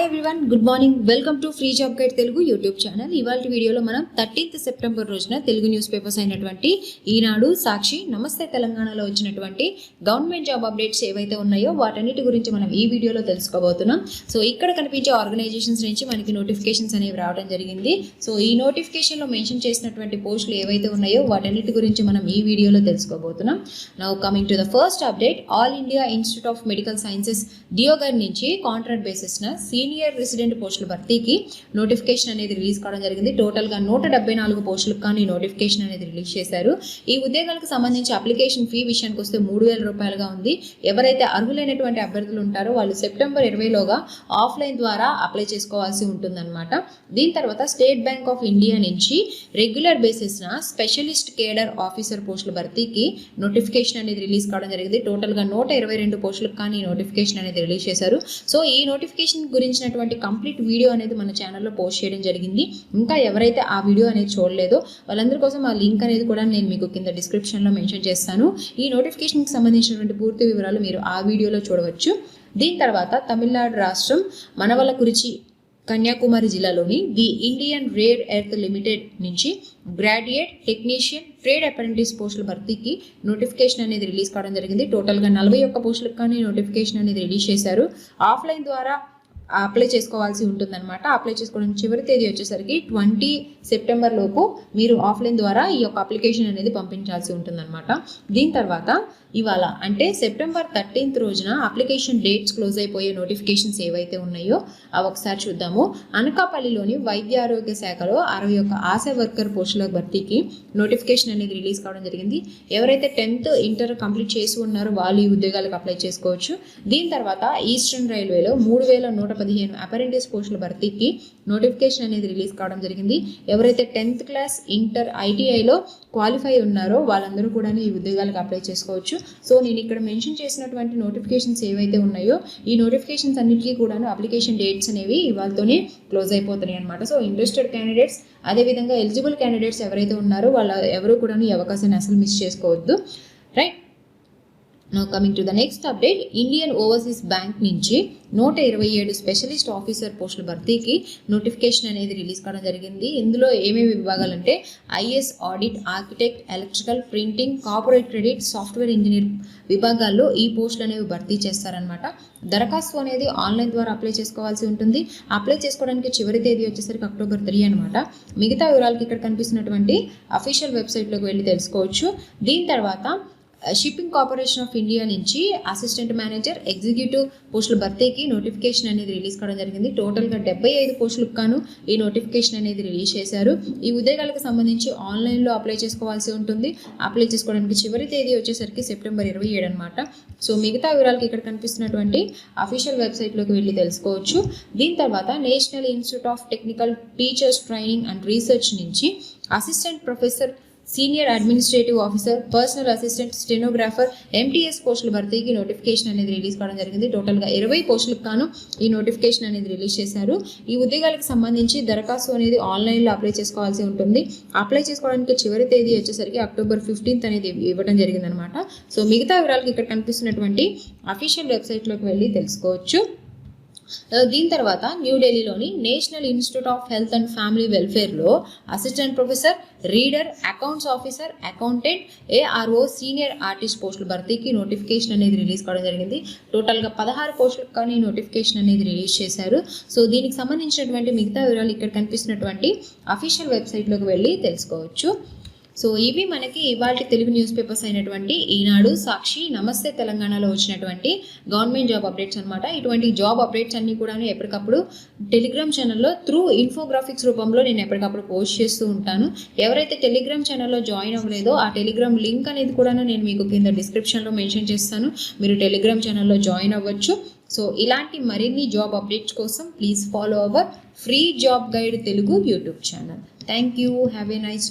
Everyone, good morning. Welcome to free job guide Telugu YouTube channel. ఇవాళ వీడియోలో మనం 13th September రోజున తెలుగు న్యూస్ పేపర్స్ అయినటువంటి ఈనాడు, సాక్షి, నమస్తే తెలంగాణలో వచ్చినటువంటి గవర్నమెంట్ జాబ్ అప్డేట్స్ ఏవైతే ఉన్నాయో వాటన్నిటి గురించి మనం ఈ వీడియోలో తెలుసుకోబోతున్నాం. సో ఇక్కడ కనిపించే ఆర్గనైజేషన్స్ నుంచి మనకి నోటిఫికేషన్స్ అనేవి రావడం జరిగింది. సో ఈ నోటిఫికేషన్లో మెన్షన్ చేసినటువంటి పోస్టులు ఏవైతే ఉన్నాయో వాటన్నిటి గురించి మనం ఈ వీడియోలో తెలుసుకోబోతున్నాం. Now coming to the first update, all India institute of medical sciences Deoghar నుంచి కాంట్రాక్ట్ బేసిస్న సీనియర్ రెసిడెంట్ పోస్టుల భర్తీకి నోటిఫికేషన్ అనేది రిలీజ్ కావడం జరిగింది. టోటల్గా 174 పోస్టులకు కానీ నోటిఫికేషన్ అనేది రిలీజ్ చేశారు. ఈ ఉద్యోగాలకు సంబంధించి అప్లికేషన్ ఫీ విషయానికి వస్తే 3,000 రూపాయలుగా ఉంది. ఎవరైతే అర్హులైనటువంటి అభ్యర్థులు ఉంటారో వాళ్ళు సెప్టెంబర్ 20లోగా ఆఫ్లైన్ ద్వారా అప్లై చేసుకోవాల్సి ఉంటుందన్నమాట. దీని తర్వాత స్టేట్ బ్యాంక్ ఆఫ్ ఇండియా నుంచి రెగ్యులర్ బేసిస్న స్పెషలిస్ట్ కేడర్ ఆఫీసర్ పోస్టుల భర్తీకి నోటిఫికేషన్ అనేది రిలీజ్ కావడం జరిగింది. టోటల్గా 122 పోస్టులకు కానీ నోటిఫికేషన్ అనేది రిలీజ్ చేశారు. సో ఈ నోటిఫికేషన్ గురించినటువంటి కంప్లీట్ వీడియో అనేది మన ఛానల్లో పోస్ట్ చేయడం జరిగింది. ఇంకా ఎవరైతే ఆ వీడియో అనేది చూడలేదో వాళ్ళందరి కోసం ఆ లింక్ అనేది కూడా నేను మీకు కింద డిస్క్రిప్షన్లో మెన్షన్ చేస్తాను. ఈ నోటిఫికేషన్కి సంబంధించినటువంటి పూర్తి వివరాలు మీరు ఆ వీడియోలో చూడవచ్చు. దీని తర్వాత తమిళనాడు రాష్ట్రం మనవలకురిచి కన్యాకుమారి జిల్లాలోని the Indian rare earth limited నుంచి గ్రాడ్యుయేట్ టెక్నీషియన్ ట్రేడ్ అప్రెంటిస్ పోస్టుల భర్తీకి నోటిఫికేషన్ అనేది రిలీజ్ కావడం జరిగింది. టోటల్గా 41 పోస్టులకు కానీ నోటిఫికేషన్ అనేది రిలీజ్ చేశారు. ఆఫ్లైన్ ద్వారా అప్లై చేసుకోవాల్సి ఉంటుందన్నమాట. అప్లై చేసుకోవడం చివరి తేదీ వచ్చేసరికి 20 సెప్టెంబర్ లోపు మీరు ఆఫ్లైన్ ద్వారా ఈ యొక్క అప్లికేషన్ అనేది పంపించాల్సి ఉంటుందన్నమాట. దీని తర్వాత ఇవాళ అంటే సెప్టెంబర్ 13th రోజున అప్లికేషన్ డేట్స్ క్లోజ్ అయిపోయే నోటిఫికేషన్స్ ఏవైతే ఉన్నాయో అవి ఒకసారి చూద్దాము. అనకాపల్లిలోని వైద్య ఆరోగ్య శాఖలో 61 ఆశా వర్కర్ పోస్టుల భర్తీకి నోటిఫికేషన్ అనేది రిలీజ్ కావడం జరిగింది. ఎవరైతే 10th ఇంటర్ కంప్లీట్ చేసి ఉన్నారో వాళ్ళు ఈ ఉద్యోగాలకు అప్లై చేసుకోవచ్చు. దీని తర్వాత ఈస్టర్న్ రైల్వేలో 3,115 అప్రెంటిస్ పోస్టుల భర్తీకి నోటిఫికేషన్ అనేది రిలీజ్ కావడం జరిగింది. ఎవరైతే 10th క్లాస్ ఇంటర్ ఐటీఐలో క్వాలిఫై ఉన్నారో వాళ్ళందరూ కూడా ఈ ఉద్యోగాలకు అప్లై చేసుకోవచ్చు. సో నేను ఇక్కడ మెన్షన్ చేసినటువంటి నోటిఫికేషన్స్ ఏవైతే ఉన్నాయో ఈ నోటిఫికేషన్స్ అన్నిటికీ కూడా అప్లికేషన్ డేట్స్ అనేవి ఇవాళతోనే క్లోజ్ అయిపోతున్నాయి అనమాట. సో ఇంట్రెస్టెడ్ క్యాండిడేట్స్ అదేవిధంగా ఎలిజిబుల్ క్యాండిడేట్స్ ఎవరైతే ఉన్నారో వాళ్ళ ఎవరు కూడా ఈ అవకాశాన్ని అసలు మిస్ చేసుకోవద్దు. Right, now coming to the next update, Indian overseas bank నుంచి 127 స్పెషలిస్ట్ ఆఫీసర్ పోస్టుల భర్తీకి నోటిఫికేషన్ అనేది రిలీజ్ కావడం జరిగింది. ఇందులో ఏమేమి విభాగాలంటే IAS, audit, architect, electrical, printing, corporate credit, software engineer విభాగాల్లో ఈ పోస్టులు అనేవి భర్తీ చేస్తారనమాట. దరఖాస్తు అనేది ఆన్లైన్ ద్వారా అప్లై చేసుకోవాల్సి ఉంటుంది. అప్లై చేసుకోవడానికి చివరి తేదీ వచ్చేసరికి అక్టోబర్ 3 అనమాట. మిగతా వివరాలకి ఇక్కడ కనిపిస్తున్నటువంటి అఫీషియల్ వెబ్సైట్లోకి వెళ్ళి తెలుసుకోవచ్చు. దీని తర్వాత షిప్పింగ్ కార్పొరేషన్ ఆఫ్ ఇండియా నుంచి అసిస్టెంట్ మేనేజర్, ఎగ్జిక్యూటివ్ పోస్టుల భర్తీకి నోటిఫికేషన్ అనేది రిలీజ్ కావడం జరిగింది. టోటల్గా 75 పోస్టులకు గాను ఈ నోటిఫికేషన్ అనేది రిలీజ్ చేశారు. ఈ ఉద్యోగాలకు సంబంధించి ఆన్లైన్లో అప్లై చేసుకోవాల్సి ఉంటుంది. అప్లై చేసుకోవడానికి చివరి తేదీ వచ్చేసరికి సెప్టెంబర్ 27 అనమాట. సో మిగతా వివరాలకి ఇక్కడ కనిపిస్తున్నటువంటి అఫీషియల్ వెబ్సైట్లోకి వెళ్ళి తెలుసుకోవచ్చు. దీని తర్వాత national institute of technical teachers training and research నుంచి assistant professor, senior administrative officer, personal assistant, stenographer, MTS పోస్టుల భర్తీకి నోటిఫికేషన్ అనేది రిలీజ్ కావడం జరిగింది. టోటల్గా 20 పోస్టులకు గాను ఈ నోటిఫికేషన్ అనేది రిలీజ్ చేశారు. ఈ ఉద్యోగాలకు సంబంధించి దరఖాస్తు అనేది ఆన్లైన్లో అప్లై చేసుకోవాల్సి ఉంటుంది. అప్లై చేసుకోవడానికి చివరి తేదీ వచ్చేసరికి అక్టోబర్ 15th అనేది ఇవ్వడం జరిగిందనమాట. సో మిగతా వివరాలకి ఇక్కడ కనిపిస్తున్నటువంటి అఫీషియల్ వెబ్సైట్లోకి వెళ్ళి తెలుసుకోవచ్చు. దీని తర్వాత న్యూఢిల్లీలోని national institute of health and family వెల్ఫేర్లో assistant professor, reader, accounts officer, accountant, ARO, senior artist పోస్టుల భర్తీకి నోటిఫికేషన్ అనేది రిలీజ్ కావడం జరిగింది. టోటల్గా 16 పోస్టులకు కానీ నోటిఫికేషన్ అనేది రిలీజ్ చేశారు. సో దీనికి సంబంధించినటువంటి మిగతా వివరాలు ఇక్కడ కనిపిస్తున్నటువంటి అఫీషియల్ వెబ్సైట్లోకి వెళ్ళి తెలుసుకోవచ్చు. సో ఇవి మనకి ఇవాళ తెలుగు న్యూస్ పేపర్స్ అయినటువంటి ఈనాడు, సాక్షి, నమస్తే తెలంగాణలో వచ్చినటువంటి గవర్నమెంట్ జాబ్ అప్డేట్స్ అనమాట. ఇటువంటి జాబ్ అప్డేట్స్ అన్నీ కూడా ఎప్పటికప్పుడు టెలిగ్రామ్ ఛానల్లో త్రూ ఇన్ఫోగ్రాఫిక్స్ రూపంలో నేను ఎప్పటికప్పుడు పోస్ట్ చేస్తూ ఉంటాను. ఎవరైతే టెలిగ్రామ్ ఛానల్లో జాయిన్ అవ్వలేదో ఆ టెలిగ్రామ్ లింక్ అనేది కూడా నేను మీకు కింద డిస్క్రిప్షన్లో మెన్షన్ చేస్తాను. మీరు టెలిగ్రామ్ ఛానల్లో జాయిన్ అవ్వచ్చు. సో ఇలాంటి మరిన్ని జాబ్ అప్డేట్స్ కోసం please follow our free job guide Telugu YouTube channel. Thank you. Have a nice